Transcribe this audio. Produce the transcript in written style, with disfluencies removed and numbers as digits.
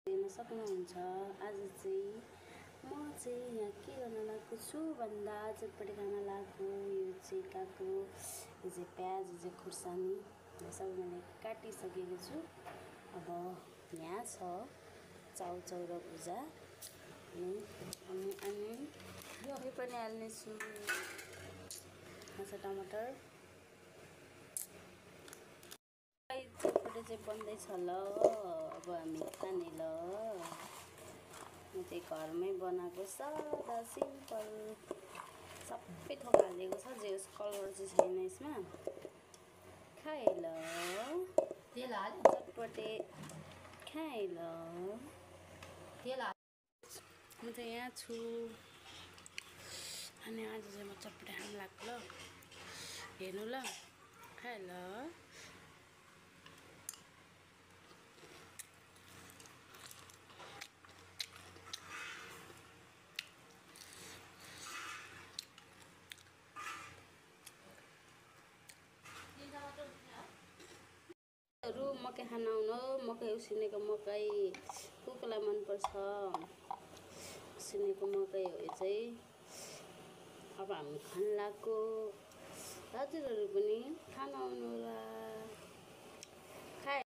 हेर्न सक्नुहुन्छ। आज चाहिँ म चाहिँ यहाँ के गर्न लागेको छु भन्दा चटपटी खान लागेको यो चाहिँ काँक्रो, यो चाहिँ प्याज, यो चाहिँ खुर्सानी सबै मैले काटिसकेको छु। अब यहाँ छ चाउचाउ र भुजा अनि यो पनि हाल्नेछु। यहाँ छ टमाटर। चटपटी चाहिँ बन्दैछ ल। अब हामी खाने ल। म चाहिँ घरमै बनाएको सादा सिम्पल सबै थोक हालेको छ। जे होस् कलर चाहिँ छैन यसमा। खाए ल चटपटे खाए ल। म चाहिँ यहाँ छु अनि आज चाहिँ म चटपटे खान लाग्छु ल। हेर्नु ल। खाए ल। मकै खान आउनु। मकै उसिनेको मकै कुकुरलाई मनपर्छ। उसिनेको मकै हो यो चाहिँ। अब हामी खान लागेको। हजुरहरू पनि खान आउनु होला।